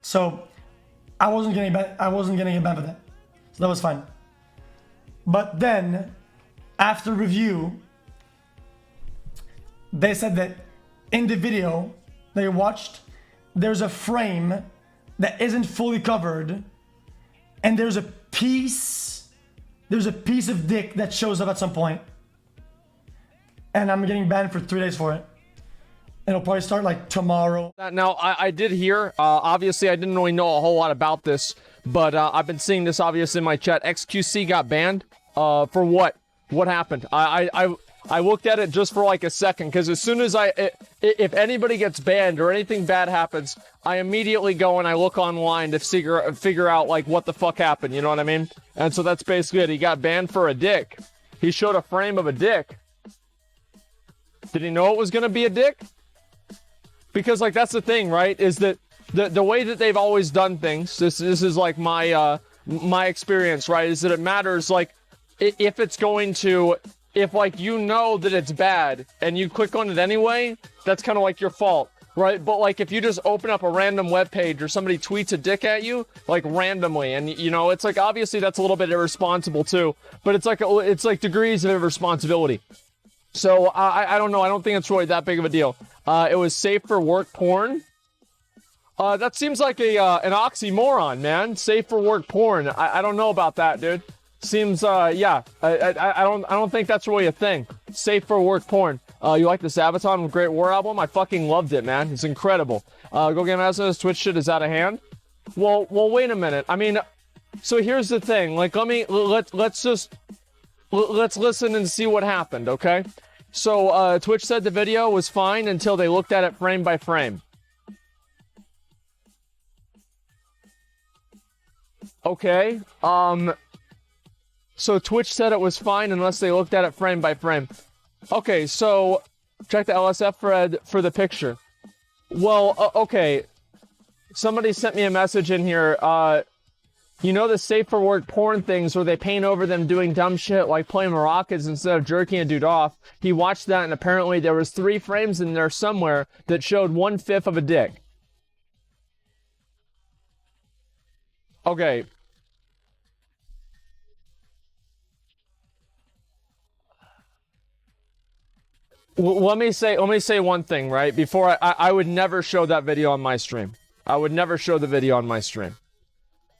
So I wasn't getting banned for that. So that was fine. But then after review, they said that in the video that you watched, there's a frame that isn't fully covered, and there's a piece of dick that shows up at some point. And I'm getting banned for 3 days for it. It'll probably start like tomorrow. Now, I did hear, obviously I didn't really know a whole lot about this, but I've been seeing this obviously in my chat. xQc got banned. For what? What happened? I looked at it just for like a second, because as soon as if anybody gets banned or anything bad happens, I immediately go and I look online to figure out like what the fuck happened, you know what I mean? And so that's basically it. He got banned for a dick. He showed a frame of a dick. Did he know it was gonna be a dick? Because like that's the thing, right? Is that the way that they've always done things, this is like my experience, right? Is that it matters like if it's going to, if like you know that it's bad and you click on it anyway, that's kind of like your fault, right? But like if you just open up a random web page or somebody tweets a dick at you like randomly, and you know, it's like obviously that's a little bit irresponsible too, but it's like degrees of irresponsibility. So I don't know. I don't think it's really that big of a deal. It was safe for work porn. That seems like an oxymoron, man. Safe for work porn. I don't know about that, dude. Seems yeah. I don't think that's really a thing. Safe for work porn. You like the Sabaton Great War album? I fucking loved it, man. It's incredible. Go Game Asmongold, Twitch shit is out of hand. Well, wait a minute. I mean, so here's the thing. Like, let's listen and see what happened, okay? So, Twitch said the video was fine until they looked at it frame by frame. Okay, so Twitch said it was fine unless they looked at it frame by frame. Okay, so check the LSF thread for the picture. Well, okay, somebody sent me a message in here, you know the safe for work porn things where they paint over them doing dumb shit like playing maracas instead of jerking a dude off? He watched that and apparently there was 3 frames in there somewhere that showed 1/5 of a dick. Okay. Let me say one thing, right? Before I would never show that video on my stream. I would never show the video on my stream.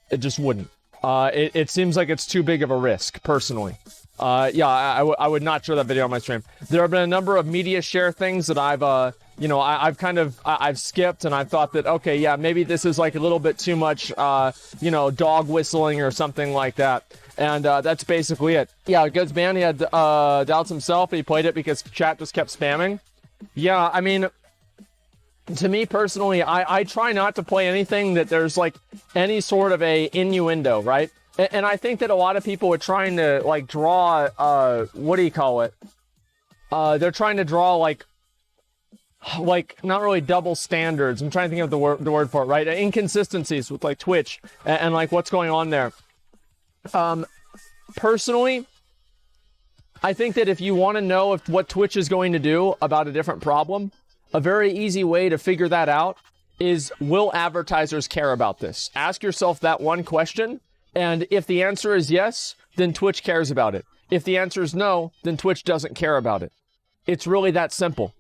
It just wouldn't. It seems like it's too big of a risk, personally. Yeah, I would not show that video on my stream. There have been a number of media share things that I've, you know, I've skipped, and I've thought that, okay, yeah, maybe this is like a little bit too much, you know, dog whistling or something like that. And that's basically it. Yeah, Goods Man, he had doubts himself. He played it because chat just kept spamming. Yeah, I mean, to me personally, I try not to play anything that there's like any sort of a innuendo, right? And I think that a lot of people are trying to like draw, what do you call it? They're trying to draw like not really double standards. I'm trying to think of the word for it, right? Inconsistencies with like Twitch and like what's going on there. Personally, I think that if you want to know what Twitch is going to do about a different problem, a very easy way to figure that out is, will advertisers care about this? Ask yourself that one question, and if the answer is yes, then Twitch cares about it. If the answer is no, then Twitch doesn't care about it. It's really that simple.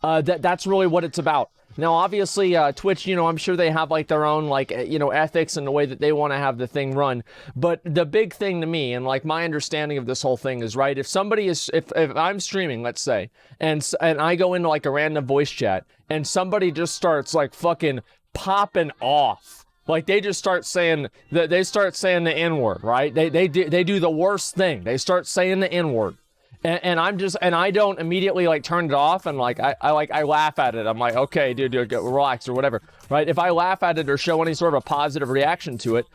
That's really what it's about. Now, obviously, Twitch, you know, I'm sure they have, like, their own, like, you know, ethics and the way that they want to have the thing run. But the big thing to me, and, like, my understanding of this whole thing is, right, if somebody is, if I'm streaming, let's say, and I go into, like, a random voice chat, and somebody just starts, like, fucking popping off. Like, they just start saying, they start saying the N-word, right? They do the worst thing. They start saying the N-word. And I don't immediately like turn it off, and like I laugh at it. I'm like, okay, dude, relax or whatever, right? If I laugh at it or show any sort of a positive reaction to it,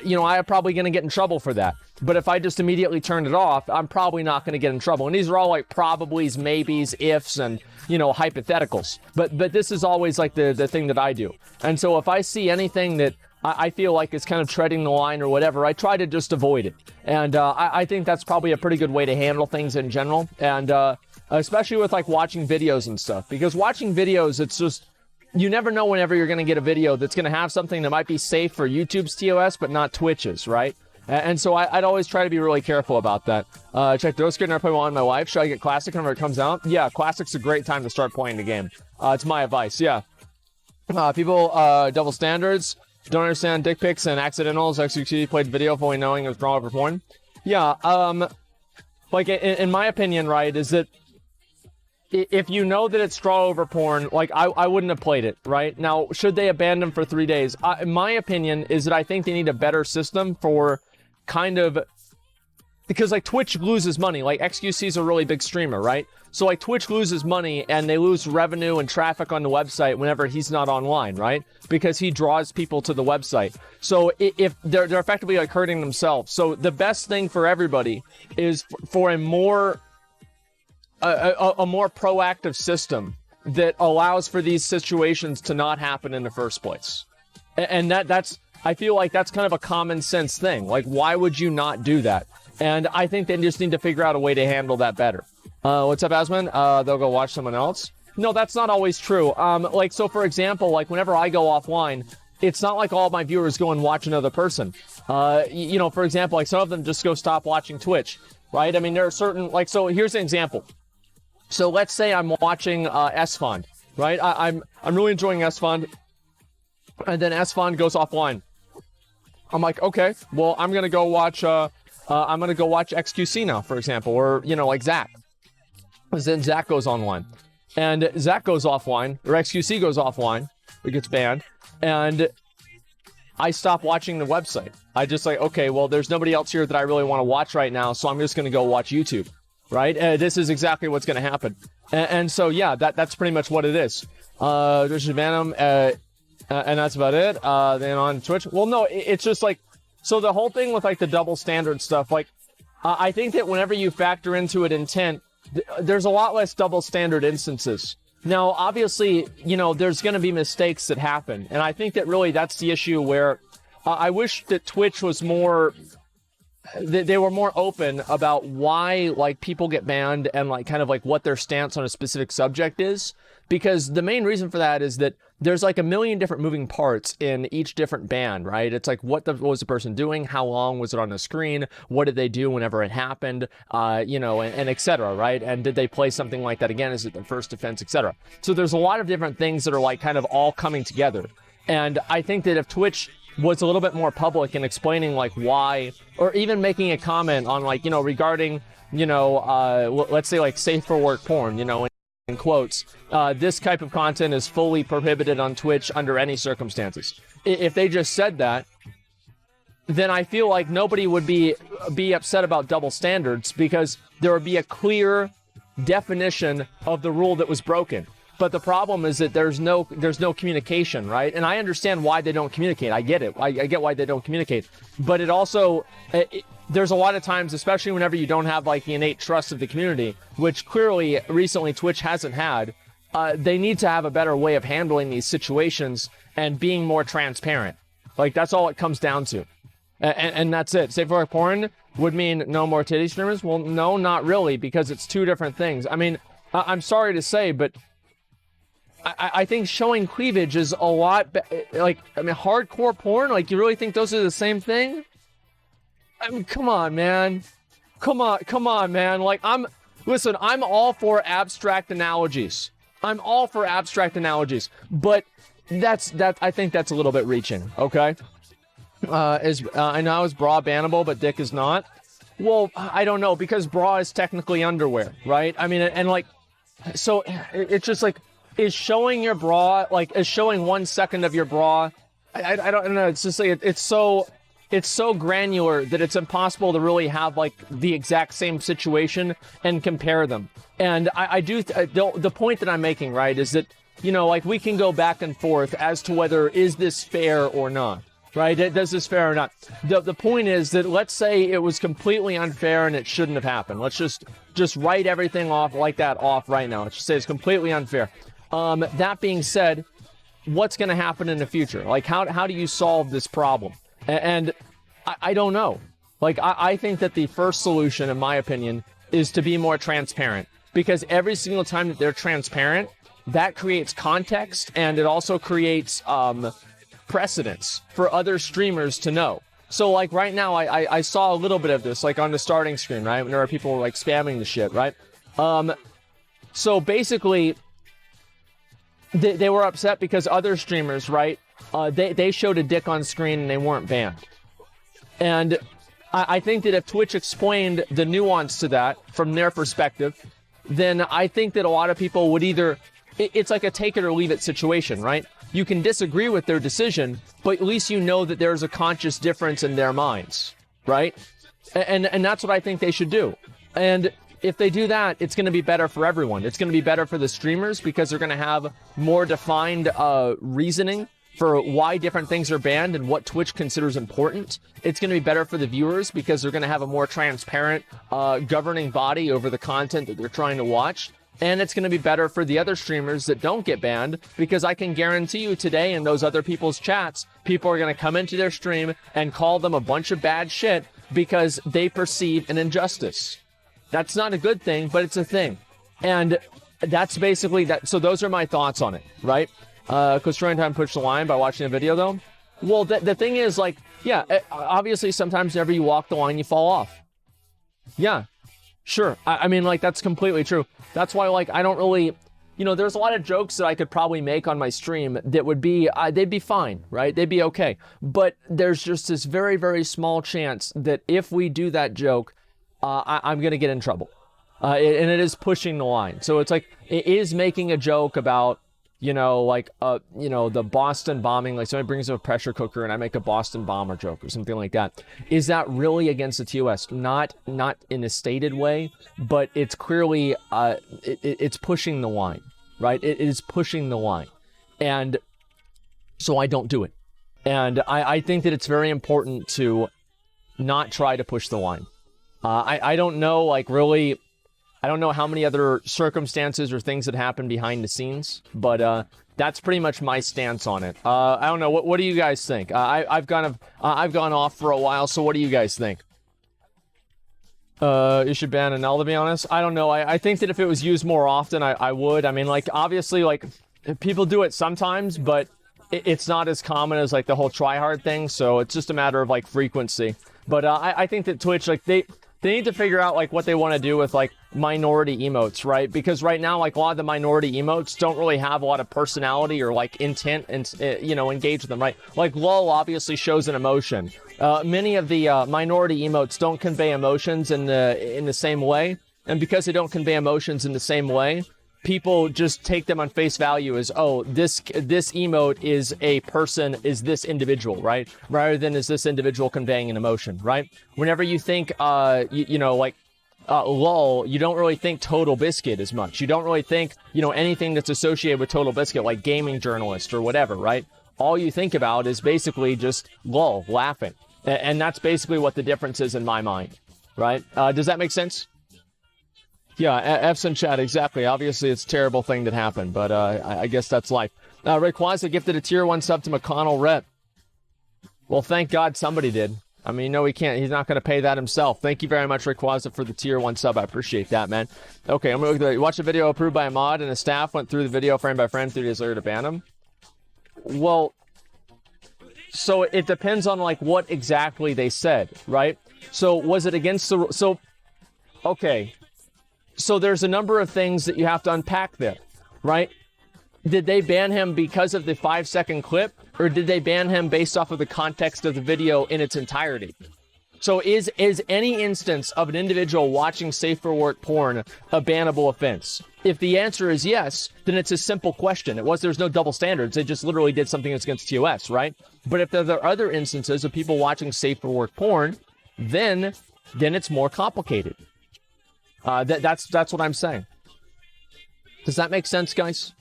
you know, I'm probably gonna get in trouble for that. But if I just immediately turn it off, I'm probably not gonna get in trouble. And these are all like probablys, maybes, ifs, and you know, hypotheticals. But this is always like the thing that I do. And so if I see anything that I feel like it's kind of treading the line or whatever, I try to just avoid it. And I think that's probably a pretty good way to handle things in general. And especially with like watching videos and stuff. Because watching videos, it's just, you never know whenever you're going to get a video that's going to have something that might be safe for YouTube's TOS, but not Twitch's, right? And so I'd always try to be really careful about that. Check those good. I play one with my wife. Should I get Classic whenever it comes out? Yeah, Classic's a great time to start playing the game. It's my advice, yeah. People, double standards, don't understand dick pics and accidentals. xQc played video fully knowing it was drawn over porn. Yeah, like, in my opinion, right, is that if you know that it's straw over porn, like, I wouldn't have played it, right? Now, should they abandon him for 3 days? My opinion is that I think they need a better system for kind of... Because, like, Twitch loses money. Like, xQc is a really big streamer, right? So, like, Twitch loses money, and they lose revenue and traffic on the website whenever he's not online, right? Because he draws people to the website. So, if they're effectively, like, hurting themselves. So, the best thing for everybody is for a more proactive system that allows for these situations to not happen in the first place. And that's... I feel like that's kind of a common sense thing. Like, why would you not do that? And I think they just need to figure out a way to handle that better. What's up, Asmon? They'll go watch someone else. No, that's not always true. Like, so for example, like whenever I go offline, it's not like all my viewers go and watch another person. You know, for example, like some of them just go stop watching Twitch, right? I mean, there are certain, like, so here's an example. So let's say I'm watching S-Fond, right? I'm really enjoying S-Fond, and then S-Fond goes offline. I'm like, okay, well, I'm gonna go watch xQc now, for example, or, you know, like Zach. Then Zach goes online, and Zach goes offline, or xQc goes offline, it gets banned, and I stop watching the website. I just like, okay, well, there's nobody else here that I really want to watch right now, so I'm just gonna go watch YouTube, right? This is exactly what's gonna happen. And so, yeah, that's pretty much what it is. There's Venom, and that's about it. Then on Twitch, well, no, it's just like, so the whole thing with like the double standard stuff, like, I think that whenever you factor into it intent, there's a lot less double standard instances. Now, obviously, you know, there's going to be mistakes that happen. And I think that really that's the issue where I wish that Twitch was more, they were more open about why, like, people get banned and, like, kind of like what their stance on a specific subject is. Because the main reason for that is that there's like a million different moving parts in each different ban, right? It's like, what was the person doing? How long was it on the screen? What did they do whenever it happened? You know, and et cetera, right? And did they play something like that again? Is it the first offense, et cetera? So there's a lot of different things that are like kind of all coming together. And I think that if Twitch was a little bit more public in explaining like why, or even making a comment on like, you know, regarding, you know, let's say like safe for work porn, you know, in quotes, this type of content is fully prohibited on Twitch under any circumstances. If they just said that, then I feel like nobody would be upset about double standards because there would be a clear definition of the rule that was broken. But the problem is that there's no communication, right? And I understand why they don't communicate. I get it. I get why they don't communicate. But it also, there's a lot of times, especially whenever you don't have like the innate trust of the community, which clearly recently Twitch hasn't had, they need to have a better way of handling these situations and being more transparent. Like, that's all it comes down to. And that's it. Safe for work porn would mean no more titty streamers? Well, no, not really, because it's two different things. I mean, I'm sorry to say, but I think showing cleavage is a lot, like, I mean, hardcore porn, like, you really think those are the same thing? I mean, come on, man. Come on, man. Like, listen, I'm all for abstract analogies. I'm all for abstract analogies, but I think that's a little bit reaching, okay? I know is bra bannable, but dick is not. Well, I don't know, because bra is technically underwear, right? I mean, and like, so it's just like, is showing your bra, like, is showing 1 second of your bra, I don't know, it's just like, it's so granular that it's impossible to really have like the exact same situation and compare them. And the point that I'm making, right, is that, you know, like, we can go back and forth as to whether is this fair or not, right? Does this fair or not? The point is that, let's say it was completely unfair and it shouldn't have happened. Let's just write everything off like that off right now. Let's just say it's completely unfair. That being said, what's going to happen in the future? Like, how do you solve this problem? And I don't know. Like, I think that the first solution, in my opinion, is to be more transparent. Because every single time that they're transparent, that creates context, and it also creates precedence for other streamers to know. So, like, right now, I saw a little bit of this, like, on the starting screen, right? When there are people, like, spamming the shit, right? So, basically, they were upset because other streamers, right? They showed a dick on screen and they weren't banned. And I think that if Twitch explained the nuance to that from their perspective, then I think that a lot of people would either... It's like a take it or leave it situation, right? You can disagree with their decision, but at least you know that there's a conscious difference in their minds, right? And that's what I think they should do. And if they do that, it's going to be better for everyone. It's going to be better for the streamers because they're going to have more defined reasoning for why different things are banned and what Twitch considers important. It's going to be better for the viewers because they're going to have a more transparent governing body over the content that they're trying to watch. And it's going to be better for the other streamers that don't get banned, because I can guarantee you today in those other people's chats, people are going to come into their stream and call them a bunch of bad shit because they perceive an injustice. That's not a good thing, but it's a thing. And that's basically that. So those are my thoughts on it, right? Because trying to push the line by watching a video, though. Well, the thing is, like, yeah, obviously sometimes whenever you walk the line, you fall off. Yeah, sure. I mean, like, that's completely true. That's why, like, I don't really, you know, there's a lot of jokes that I could probably make on my stream that would be, they'd be fine, right? They'd be okay. But there's just this very, very small chance that if we do that joke, I'm going to get in trouble. And it is pushing the line. So it's like, it is making a joke about, you know, like, you know, the Boston bombing, like somebody brings up a pressure cooker and I make a Boston bomber joke or something like that. Is that really against the TOS? Not in a stated way, but it's clearly, it's pushing the line, right? It is pushing the line. And so I don't do it. And I think that it's very important to not try to push the line. I don't know, like, really... I don't know how many other circumstances or things that happen behind the scenes, but that's pretty much my stance on it. I don't know. What do you guys think? I've gone off for a while, so what do you guys think? You should ban Anel, to be honest. I don't know. I think that if it was used more often, I would. I mean, like, obviously, like, people do it sometimes, but it's not as common as, like, the whole tryhard thing, so it's just a matter of, like, frequency. But I think that Twitch, like, they need to figure out, like, what they want to do with, like, minority emotes, right? Because right now, like, a lot of the minority emotes don't really have a lot of personality or, like, intent and, you know, engage with them, right? Like, LOL obviously shows an emotion. Many of the minority emotes don't convey emotions in the same way. And because they don't convey emotions in the same way, people just take them on face value as, oh, this emote is a person, is this individual, right? Rather than is this individual conveying an emotion, right? Whenever you think, you know, like, LOL, you don't really think Total Biscuit as much. You don't really think, you know, anything that's associated with Total Biscuit, like gaming journalist or whatever, right? All you think about is basically just LOL, laughing. And that's basically what the difference is in my mind, right? Does that make sense? Yeah, F's in chat, exactly. Obviously, it's a terrible thing that happened, but I guess that's life. Rayquaza gifted a tier 1 sub to McConnell Rep. Well, thank God somebody did. I mean, no, he can't. He's not going to pay that himself. Thank you very much, Rayquaza, for the tier 1 sub. I appreciate that, man. Okay, I'm going to watch a video approved by a mod, and the staff went through the video frame by frame 3 days later to ban him. Well, so it depends on, like, what exactly they said, right? So was it against the... So, okay. So there's a number of things that you have to unpack there, right? Did they ban him because of the 5-second clip, or did they ban him based off of the context of the video in its entirety? So is any instance of an individual watching safe for work porn a bannable offense? If the answer is yes, then it's a simple question. There's no double standards. They just literally did something that's against TOS, right? But if there are other instances of people watching safe for work porn, then it's more complicated. That's what I'm saying. Does that make sense, guys?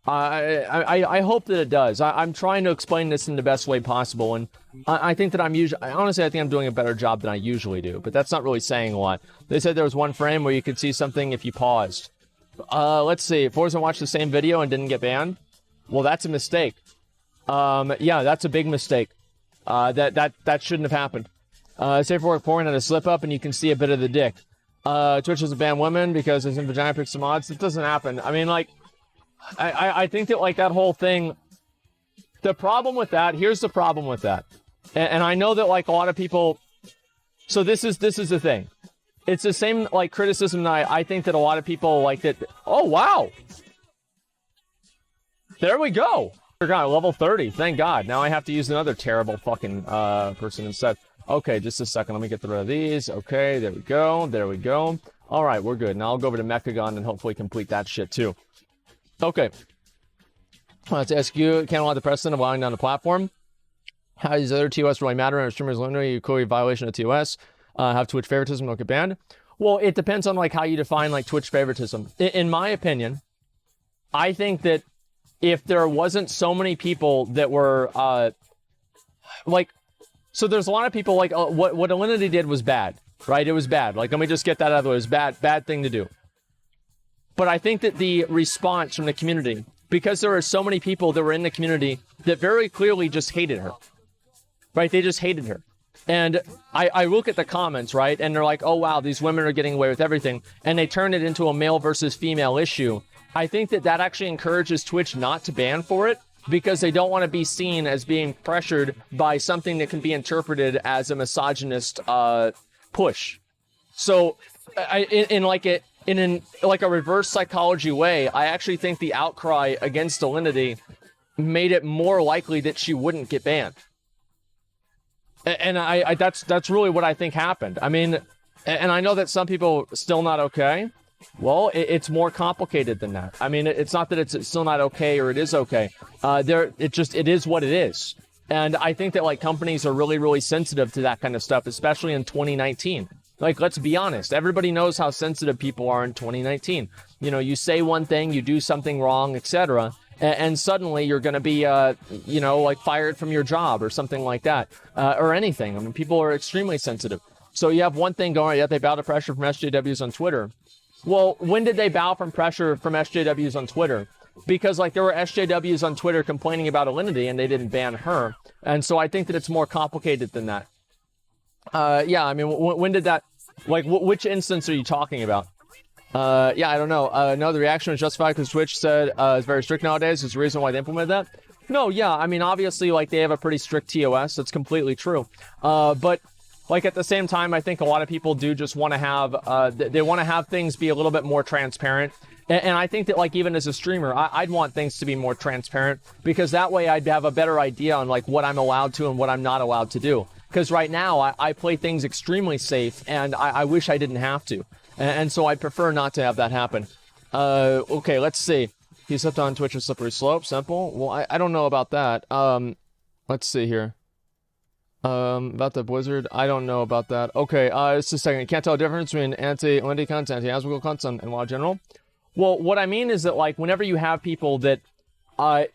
I hope that it does. I'm trying to explain this in the best way possible, and I think that honestly, I think I'm doing a better job than I usually do, but that's not really saying a lot. They said there was one frame where you could see something if you paused. Let's see. Forza watched the same video and didn't get banned? Well, that's a mistake. Yeah, that's a big mistake. That shouldn't have happened. Safe for work porn had a slip up and you can see a bit of the dick. Twitch doesn't ban women because there's in vagina pics some mods. It doesn't happen. I mean, like, I think that like that whole thing, the problem with that, here's the problem with that. And I know that like a lot of people, so this is the thing. It's the same like criticism that I think that a lot of people like that. Oh, wow. There we go. Forgot, level 30. Thank God. Now I have to use another terrible fucking person instead. Okay, just a second. Let me get rid of these. Okay, there we go. There we go. All right, we're good. Now I'll go over to Mechagon and hopefully complete that shit too. Okay. Let's ask you, can't allow the precedent of allowing down the platform. How does other TOS really matter? And streamers literally you clearly violation of TOS. Have Twitch favoritism, don't get banned. Well, it depends on like how you define like Twitch favoritism. In my opinion, I think that if there wasn't so many people that were like, so there's a lot of people like what Alinity did was bad, right? It was bad. Like, let me just get that out of the way. It was bad thing to do. But I think that the response from the community, because there are so many people that were in the community that very clearly just hated her, right? They just hated her. And I look at the comments, right? And they're like, oh, wow, these women are getting away with everything. And they turn it into a male versus female issue. I think that that actually encourages Twitch not to ban for it because they don't want to be seen as being pressured by something that can be interpreted as a misogynist push. So in a reverse psychology way, I actually think the outcry against Alinity made it more likely that she wouldn't get banned. And I that's really what I think happened. I mean, and I know that some people still not okay. Well, it's more complicated than that. I mean, it's not that it's still not okay or it is okay. It is what it is. And I think that like companies are really, really sensitive to that kind of stuff, especially in 2019. Like, let's be honest. Everybody knows how sensitive people are in 2019. You know, you say one thing, you do something wrong, etc. And suddenly you're going to be, like fired from your job or something like that, or anything. I mean, people are extremely sensitive. So you have one thing going, yet they bow to pressure from SJWs on Twitter. Well, when did they bow from pressure from SJWs on Twitter? Because like there were SJWs on Twitter complaining about Alinity and they didn't ban her. And so I think that it's more complicated than that. Yeah, I mean, when did that, like, which instance are you talking about? Yeah, I don't know. No, the reaction was justified because Twitch said it's very strict nowadays. There's a reason why they implemented that. No, yeah, I mean, obviously, like, they have a pretty strict TOS. That's completely true. But, like, at the same time, I think a lot of people do just want to have, they want to have things be a little bit more transparent. And I think that, like, even as a streamer, I'd want things to be more transparent because that way I'd have a better idea on, like, what I'm allowed to and what I'm not allowed to do. Because right now, I play things extremely safe, and I wish I didn't have to. And so I'd prefer not to have that happen. Okay, let's see. He slipped on Twitch a slippery slope. Simple. Well, I don't know about that. Let's see here. About the Blizzard. I don't know about that. Okay, just a second. Can't tell the difference between anti-Alinity content, anti-Asmongold content, and WoW general. Well, what I mean is that, like, whenever you have people that, I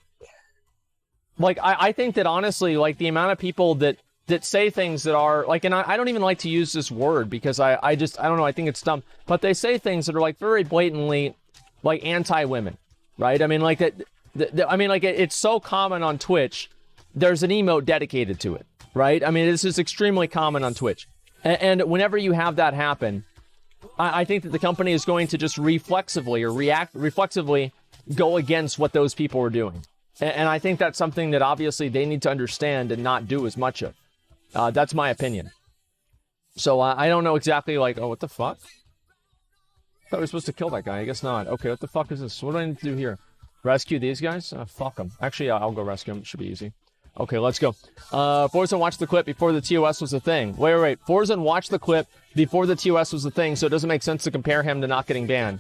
think that, honestly, like, the amount of people that say things that are, like, and I don't even like to use this word because I don't know, I think it's dumb, but they say things that are, like, very blatantly, like, anti-women, right? I mean, like, it's so common on Twitch, there's an emote dedicated to it, right? I mean, this is extremely common on Twitch. And whenever you have that happen, I think that the company is going to just reflexively go against what those people are doing. And I think that's something that obviously they need to understand and not do as much of. That's my opinion. So I don't know exactly, like, oh, what the fuck? I thought we were supposed to kill that guy. I guess not. Okay, what the fuck is this? What do I need to do here? Rescue these guys? Fuck them. Actually, I'll go rescue them. It should be easy. Okay, let's go. Forza watched the clip before the TOS was a thing. Wait. Forza watched the clip before the TOS was a thing, so it doesn't make sense to compare him to not getting banned.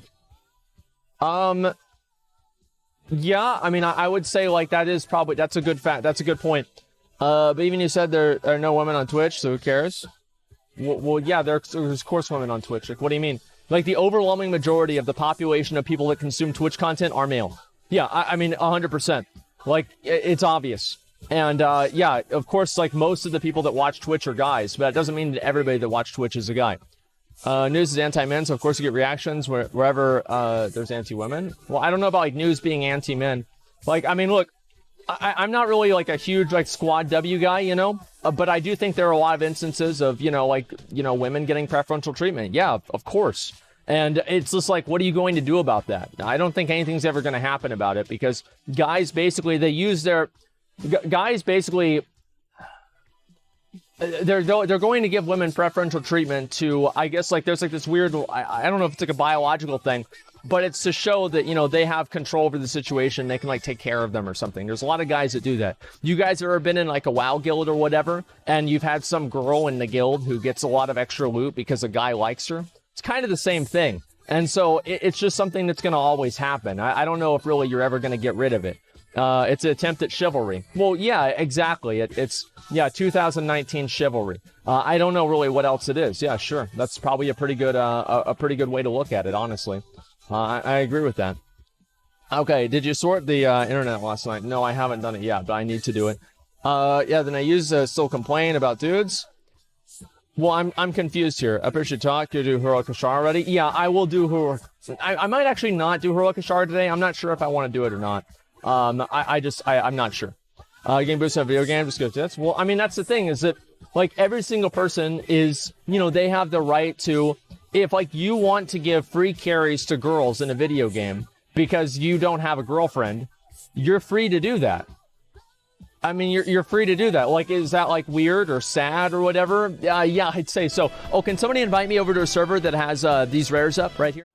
Yeah, I mean, I would say, like, that's a good fact. That's a good point. But even you said there are no women on Twitch, so who cares? Well, yeah, there's of course women on Twitch. Like, what do you mean? Like, the overwhelming majority of the population of people that consume Twitch content are male. Yeah, I mean, 100%. Like, it's obvious. And, yeah, of course, like, most of the people that watch Twitch are guys, but that doesn't mean that everybody that watch Twitch is a guy. News is anti-men, so of course you get reactions wherever there's anti-women. Well, I don't know about, like, news being anti-men. Like, I mean, look, I'm not really, like, a huge, like, Squad W guy, you know? But I do think there are a lot of instances of, like, women getting preferential treatment. Yeah, of course. And it's just like, what are you going to do about that? I don't think anything's ever going to happen about it, because guys basically, they use their... Guys basically... They're going to give women preferential treatment to, I guess, like, there's like this weird, I don't know if it's like a biological thing, but it's to show that, you know, they have control over the situation. They can like take care of them or something. There's a lot of guys that do that. You guys have ever been in like a WoW guild or whatever, and you've had some girl in the guild who gets a lot of extra loot because a guy likes her? It's kind of the same thing. And so it's just something that's going to always happen. I don't know if really you're ever going to get rid of it. It's an attempt at chivalry. Well, yeah, exactly. It's 2019 chivalry. I don't know really what else it is. Yeah, sure. That's probably a pretty good way to look at it, honestly. I agree with that. Okay, did you sort the internet last night? No, I haven't done it yet, but I need to do it. Yeah, then I still complain about dudes. Well, I'm confused here. I should talk. You do Heroic Ashar already? Yeah, I will do Heroic. I might actually not do Heroic Ashar today. I'm not sure if I want to do it or not. I'm not sure. Game boost on video game, just go to this. Well, I mean, that's the thing, is that, like, every single person is, you know, they have the right to, if, like, you want to give free carries to girls in a video game because you don't have a girlfriend, you're free to do that. I mean, you're free to do that. Like, is that, like, weird or sad or whatever? Yeah, I'd say so. Oh, can somebody invite me over to a server that has these rares up right here?